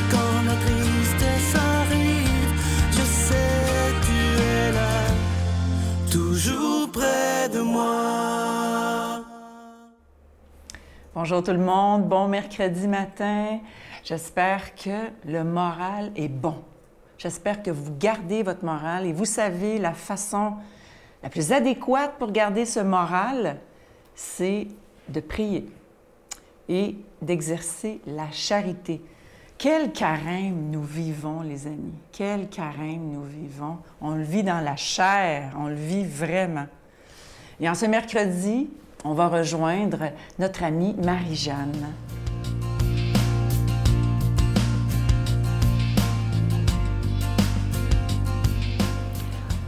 Et quand la tristesse arrive, je sais tu es là, toujours près de moi. Bonjour tout le monde, bon mercredi matin. J'espère que le moral est bon. J'espère que vous gardez votre moral et vous savez la façon la plus adéquate pour garder ce moral, c'est de prier et d'exercer la charité. Quel carême nous vivons, les amis. Quel carême nous vivons. On le vit dans la chair, on le vit vraiment. Et en ce mercredi, on va rejoindre notre amie Marie-Jeanne.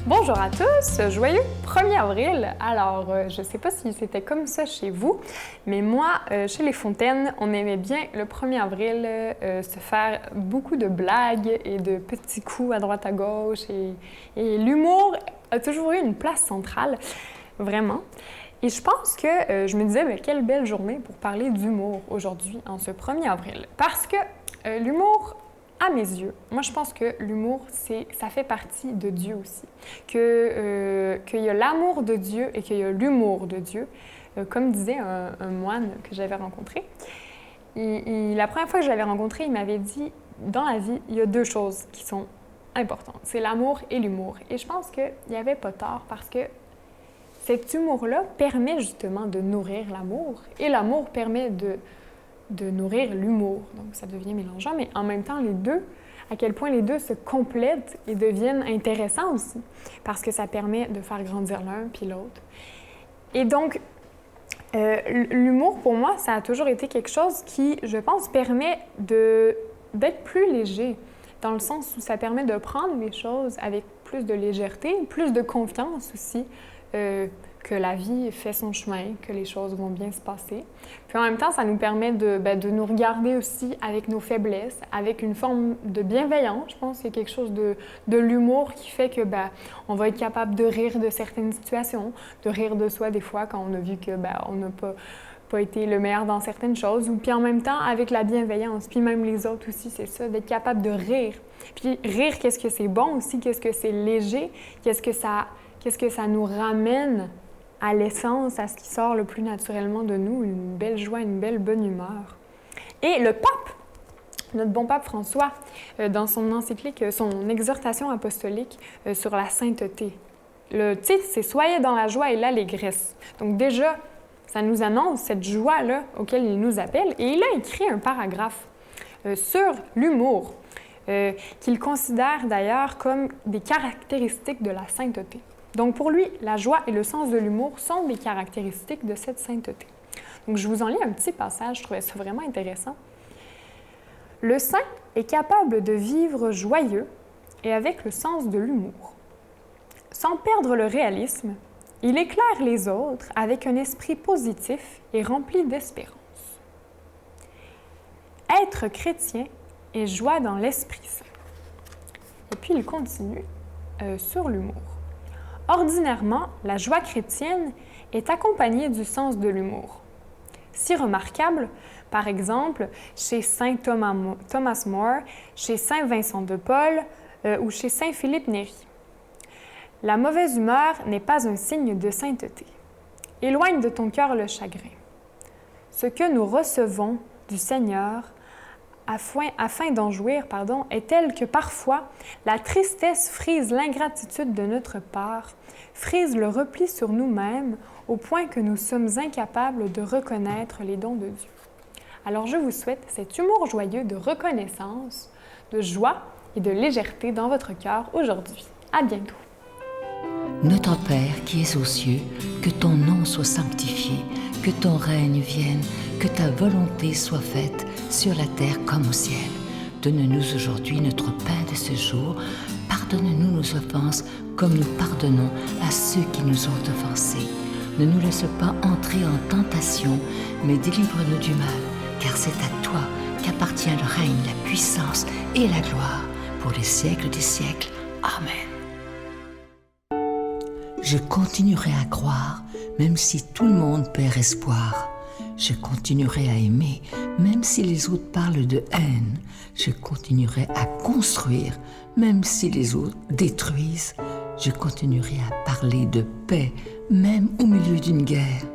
Bonjour à tous, joyeux 1er avril. Alors, je ne sais pas si c'était comme ça chez vous, mais moi, chez Les Fontaines, on aimait bien le 1er avril se faire beaucoup de blagues et de petits coups à droite à gauche. Et l'humour a toujours eu une place centrale, vraiment. Et je pense que je me disais, bien, quelle belle journée pour parler d'humour aujourd'hui, en ce 1er avril. Parce que l'humour, à mes yeux, moi je pense que l'humour, ça fait partie de Dieu aussi. Qu'il y a l'amour de Dieu et qu'il y a l'humour de Dieu. Comme disait un moine que j'avais rencontré. La première fois que je l'avais rencontré, il m'avait dit, dans la vie, il y a deux choses qui sont importantes. C'est l'amour et l'humour. Et je pense qu'il n'y avait pas tort parce que cet humour-là permet justement de nourrir l'amour. Et l'amour permet de nourrir l'humour. Donc, ça devient mélangeant, mais en même temps, les deux, à quel point les deux se complètent et deviennent intéressants aussi, parce que ça permet de faire grandir l'un puis l'autre. Et donc, l'humour, pour moi, ça a toujours été quelque chose qui, je pense, permet d'être plus léger, dans le sens où ça permet de prendre les choses avec plus de légèreté, plus de confiance aussi, que la vie fait son chemin, que les choses vont bien se passer. Puis en même temps, ça nous permet de nous regarder aussi avec nos faiblesses, avec une forme de bienveillance. Je pense qu'il y a quelque chose de l'humour qui fait que on va être capable de rire de certaines situations, de rire de soi des fois quand on a vu que on n'a pas été le meilleur dans certaines choses. Ou puis en même temps, avec la bienveillance, puis même les autres aussi, c'est ça, d'être capable de rire. Puis rire, qu'est-ce que c'est bon aussi, qu'est-ce que c'est léger, qu'est-ce que ça nous ramène à l'essence, à ce qui sort le plus naturellement de nous, une belle joie, une belle bonne humeur. Et le pape, notre bon pape François, dans son encyclique, son exhortation apostolique sur la sainteté, le titre, c'est « Soyez dans la joie et l'allégresse ». Donc déjà, ça nous annonce cette joie-là auquel il nous appelle. Et il a écrit un paragraphe sur l'humour, qu'il considère d'ailleurs comme des caractéristiques de la sainteté. Donc pour lui, la joie et le sens de l'humour sont des caractéristiques de cette sainteté. Donc je vous en lis un petit passage, je trouvais ça vraiment intéressant. Le saint est capable de vivre joyeux et avec le sens de l'humour. Sans perdre le réalisme, il éclaire les autres avec un esprit positif et rempli d'espérance. Être chrétien est joie dans l'Esprit Saint. Et puis il continue sur l'humour. Ordinairement, la joie chrétienne est accompagnée du sens de l'humour. Si remarquable, par exemple, chez saint Thomas More, chez saint Vincent de Paul ou chez saint Philippe Néri. La mauvaise humeur n'est pas un signe de sainteté. Éloigne de ton cœur le chagrin. Ce que nous recevons du Seigneur afin d'en jouir, est tel que parfois la tristesse frise l'ingratitude de notre part, frise le repli sur nous-mêmes au point que nous sommes incapables de reconnaître les dons de Dieu. Alors je vous souhaite cet humour joyeux de reconnaissance, de joie et de légèreté dans votre cœur aujourd'hui. À bientôt! Notre Père qui es aux cieux, que ton nom soit sanctifié, que ton règne vienne, que ta volonté soit faite sur la terre comme au ciel. Donne-nous aujourd'hui notre pain de ce jour. Pardonne-nous nos offenses comme nous pardonnons à ceux qui nous ont offensés. Ne nous laisse pas entrer en tentation, mais délivre-nous du mal, car c'est à toi qu'appartient le règne, la puissance et la gloire pour les siècles des siècles. Amen. Je continuerai à croire, même si tout le monde perd espoir. Je continuerai à aimer, Même si les autres parlent de haine, je continuerai à construire. Même si les autres détruisent, je continuerai à parler de paix, même au milieu d'une guerre.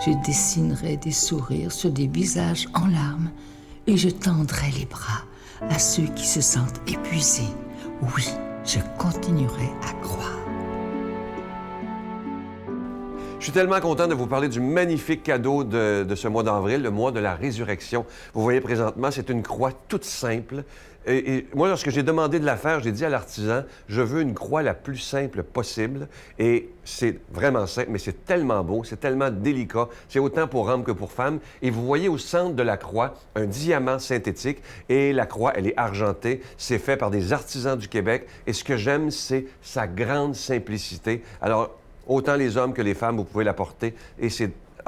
Je dessinerai des sourires sur des visages en larmes et je tendrai les bras à ceux qui se sentent épuisés. Oui, je continuerai à croire. Je suis tellement content de vous parler du magnifique cadeau de ce mois d'avril, le mois de la résurrection. Vous voyez présentement, c'est une croix toute simple. Et moi, lorsque j'ai demandé de la faire, j'ai dit à l'artisan, je veux une croix la plus simple possible. Et c'est vraiment simple, mais c'est tellement beau, c'est tellement délicat. C'est autant pour hommes que pour femmes. Et vous voyez au centre de la croix un diamant synthétique. Et la croix, elle est argentée. C'est fait par des artisans du Québec. Et ce que j'aime, c'est sa grande simplicité. Alors, autant les hommes que les femmes, vous pouvez la porter. Et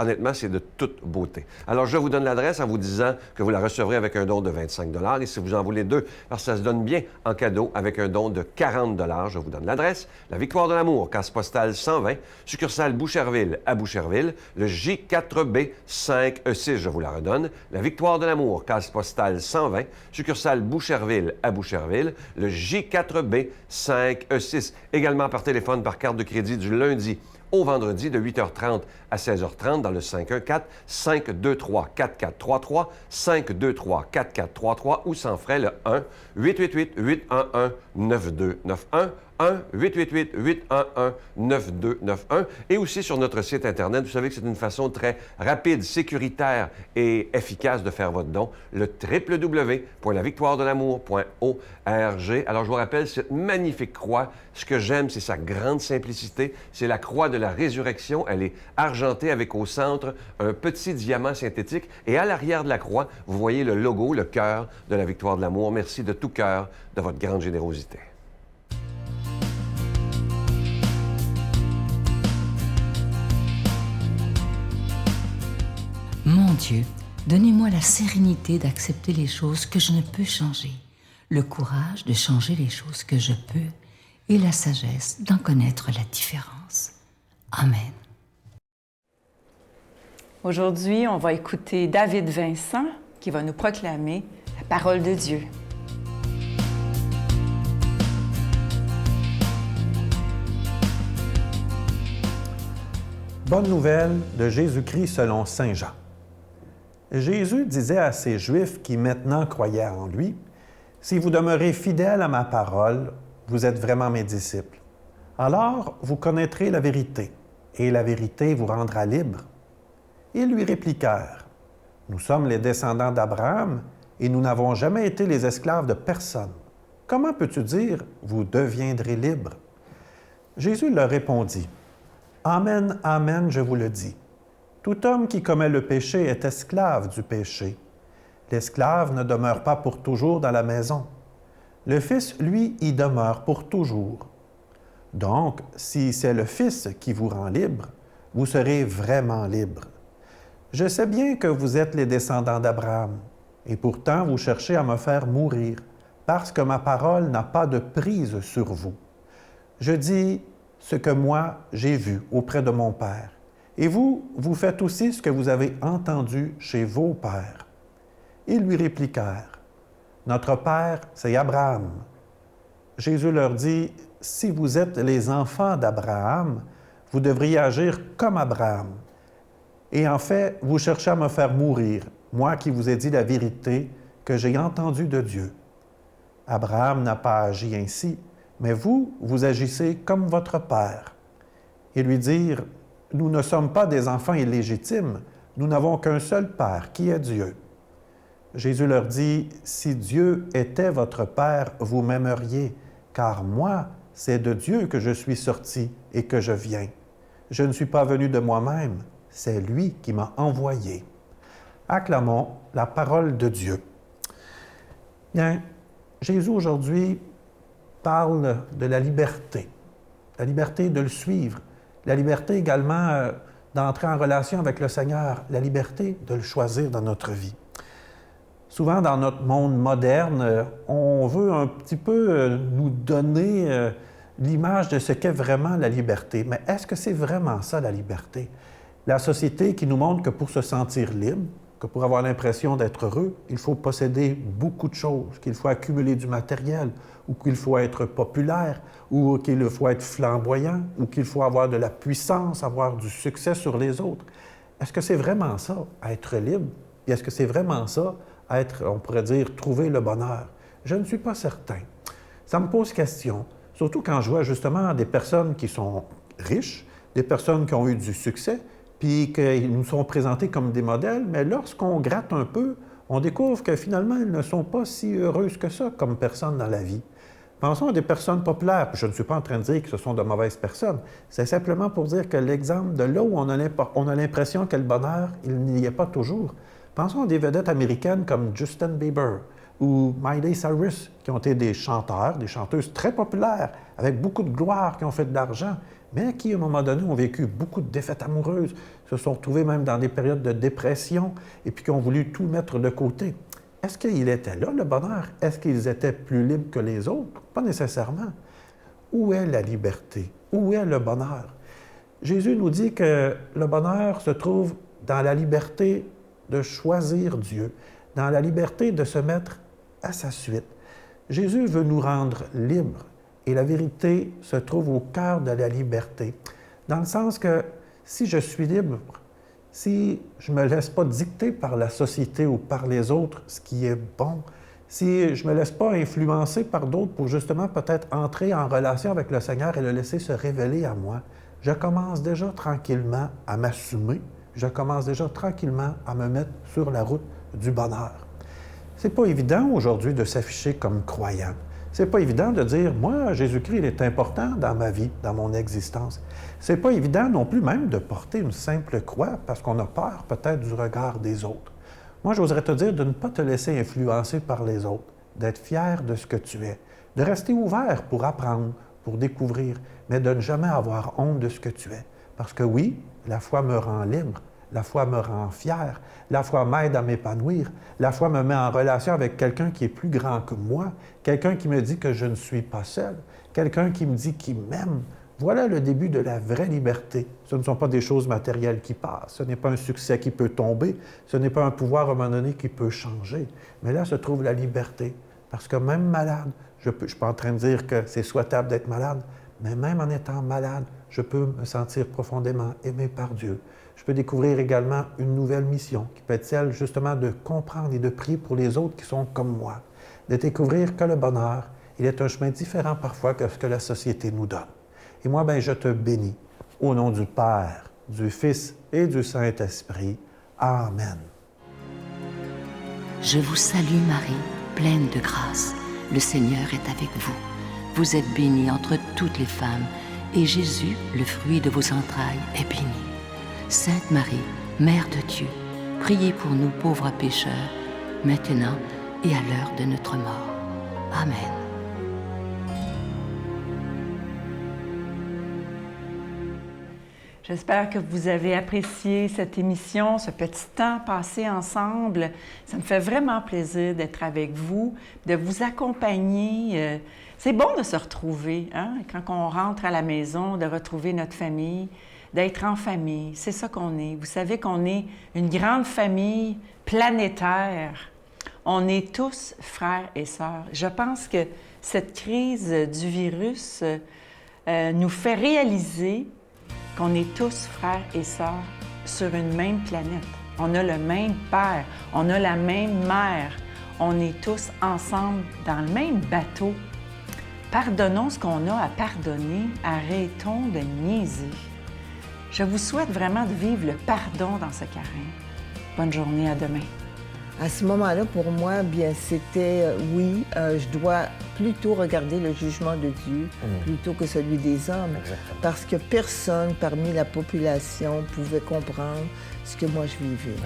honnêtement, c'est de toute beauté. Alors, je vous donne l'adresse en vous disant que vous la recevrez avec un don de 25 $. Et si vous en voulez deux, parce que ça se donne bien en cadeau avec un don de 40 $, je vous donne l'adresse. La Victoire de l'amour, case postale 120, succursale Boucherville à Boucherville, le J4B 5E6, je vous la redonne. La Victoire de l'amour, case postale 120, succursale Boucherville à Boucherville, le J4B 5E6. Également par téléphone, par carte de crédit du lundi au vendredi de 8h30 à 16h30 dans le 514-523-4433, 523-4433 ou sans frais le 1-888-811-9291, 1-888-811-9291 et aussi sur notre site Internet. Vous savez que c'est une façon très rapide, sécuritaire et efficace de faire votre don, le www.lavictoiredelamour.org. Alors, je vous rappelle, cette magnifique croix, ce que j'aime, c'est sa grande simplicité. C'est la croix de la résurrection. Elle est argentée avec au centre un petit diamant synthétique. Et à l'arrière de la croix, vous voyez le logo, le cœur de la Victoire de l'amour. Merci de tout cœur de votre grande générosité. Mon Dieu, donnez-moi la sérénité d'accepter les choses que je ne peux changer, le courage de changer les choses que je peux et la sagesse d'en connaître la différence. Amen. Aujourd'hui, on va écouter David Vincent qui va nous proclamer la parole de Dieu. Bonne nouvelle de Jésus-Christ selon Saint Jean. Jésus disait à ces Juifs qui maintenant croyaient en lui, « Si vous demeurez fidèles à ma parole, vous êtes vraiment mes disciples. Alors vous connaîtrez la vérité, et la vérité vous rendra libre. » Ils lui répliquèrent, « Nous sommes les descendants d'Abraham, et nous n'avons jamais été les esclaves de personne. Comment peux-tu dire, vous deviendrez libres? » Jésus leur répondit, « Amen, amen, je vous le dis. Tout homme qui commet le péché est esclave du péché. L'esclave ne demeure pas pour toujours dans la maison. Le Fils, lui, y demeure pour toujours. Donc, si c'est le Fils qui vous rend libre, vous serez vraiment libre. Je sais bien que vous êtes les descendants d'Abraham, et pourtant vous cherchez à me faire mourir, parce que ma parole n'a pas de prise sur vous. Je dis ce que moi j'ai vu auprès de mon Père. Et vous, vous faites aussi ce que vous avez entendu chez vos pères. » Ils lui répliquèrent, « Notre Père, c'est Abraham. » Jésus leur dit, « Si vous êtes les enfants d'Abraham, vous devriez agir comme Abraham. Et en fait, vous cherchez à me faire mourir, moi qui vous ai dit la vérité que j'ai entendue de Dieu. Abraham n'a pas agi ainsi, mais vous, vous agissez comme votre Père. » Ils lui dirent, « Nous ne sommes pas des enfants illégitimes, nous n'avons qu'un seul Père, qui est Dieu. » Jésus leur dit, « Si Dieu était votre Père, vous m'aimeriez, car moi, c'est de Dieu que je suis sorti et que je viens. Je ne suis pas venu de moi-même, c'est lui qui m'a envoyé. » Acclamons la parole de Dieu. Bien, Jésus aujourd'hui parle de la liberté de le suivre, la liberté également d'entrer en relation avec le Seigneur, la liberté de le choisir dans notre vie. Souvent, dans notre monde moderne, on veut un petit peu nous donner l'image de ce qu'est vraiment la liberté. Mais est-ce que c'est vraiment ça, la liberté? La société qui nous montre que pour se sentir libre, que pour avoir l'impression d'être heureux, il faut posséder beaucoup de choses, qu'il faut accumuler du matériel, ou qu'il faut être populaire, ou qu'il faut être flamboyant, ou qu'il faut avoir de la puissance, avoir du succès sur les autres. Est-ce que c'est vraiment ça, être libre? Et est-ce que c'est vraiment ça, être, on pourrait dire, trouver le bonheur? Je ne suis pas certain. Ça me pose question, surtout quand je vois justement des personnes qui sont riches, des personnes qui ont eu du succès, puis qu'ils nous sont présentés comme des modèles, mais lorsqu'on gratte un peu, on découvre que finalement, ils ne sont pas si heureuses que ça comme personnes dans la vie. Pensons à des personnes populaires. Je ne suis pas en train de dire que ce sont de mauvaises personnes. C'est simplement pour dire que l'exemple de là où on a l'impression que le bonheur, il n'y est pas toujours. Pensons à des vedettes américaines comme Justin Bieber ou Miley Cyrus, qui ont été des chanteurs, des chanteuses très populaires, avec beaucoup de gloire, qui ont fait de l'argent, mais qui, à un moment donné, ont vécu beaucoup de défaites amoureuses, se sont retrouvés même dans des périodes de dépression, et puis qui ont voulu tout mettre de côté. Est-ce qu'il était là, le bonheur? Est-ce qu'ils étaient plus libres que les autres? Pas nécessairement. Où est la liberté? Où est le bonheur? Jésus nous dit que le bonheur se trouve dans la liberté de choisir Dieu, dans la liberté de se mettre à sa suite. Jésus veut nous rendre libres. Et la vérité se trouve au cœur de la liberté, dans le sens que si je suis libre, si je ne me laisse pas dicter par la société ou par les autres ce qui est bon, si je ne me laisse pas influencer par d'autres pour justement peut-être entrer en relation avec le Seigneur et le laisser se révéler à moi, je commence déjà tranquillement à m'assumer, je commence déjà tranquillement à me mettre sur la route du bonheur. C'est pas évident aujourd'hui de s'afficher comme croyant. C'est pas évident de dire, moi, Jésus-Christ, il est important dans ma vie, dans mon existence. C'est pas évident non plus même de porter une simple croix parce qu'on a peur peut-être du regard des autres. Moi, j'oserais te dire de ne pas te laisser influencer par les autres, d'être fier de ce que tu es, de rester ouvert pour apprendre, pour découvrir, mais de ne jamais avoir honte de ce que tu es. Parce que oui, la foi me rend libre, la foi me rend fier, la foi m'aide à m'épanouir, la foi me met en relation avec quelqu'un qui est plus grand que moi, quelqu'un qui me dit que je ne suis pas seul, quelqu'un qui me dit qu'il m'aime. Voilà le début de la vraie liberté. Ce ne sont pas des choses matérielles qui passent, ce n'est pas un succès qui peut tomber, ce n'est pas un pouvoir à un moment donné qui peut changer. Mais là se trouve la liberté, parce que même malade, je ne suis pas en train de dire que c'est souhaitable d'être malade, mais même en étant malade, je peux me sentir profondément aimé par Dieu. Je peux découvrir également une nouvelle mission qui peut être celle justement de comprendre et de prier pour les autres qui sont comme moi, de découvrir que le bonheur, il est un chemin différent parfois que ce que la société nous donne. Et moi, je te bénis au nom du Père, du Fils et du Saint-Esprit. Amen. Je vous salue Marie, pleine de grâce. Le Seigneur est avec vous. Vous êtes bénie entre toutes les femmes, et Jésus, le fruit de vos entrailles, est béni. Sainte Marie, Mère de Dieu, priez pour nous pauvres pécheurs, maintenant et à l'heure de notre mort. Amen. J'espère que vous avez apprécié cette émission, ce petit temps passé ensemble. Ça me fait vraiment plaisir d'être avec vous, de vous accompagner. C'est bon de se retrouver, hein? Quand on rentre à la maison, de retrouver notre famille, d'être en famille. C'est ça qu'on est. Vous savez qu'on est une grande famille planétaire. On est tous frères et sœurs. Je pense que cette crise du virus nous fait réaliser qu'on est tous frères et sœurs sur une même planète. On a le même père, on a la même mère. On est tous ensemble dans le même bateau. Pardonnons ce qu'on a à pardonner. Arrêtons de niaiser. Je vous souhaite vraiment de vivre le pardon dans ce carême. Bonne journée, à demain. À ce moment-là, pour moi, bien, c'était, oui, je dois plutôt regarder le jugement de Dieu plutôt que celui des hommes. Exactement. Parce que personne parmi la population pouvait comprendre ce que moi je vivais.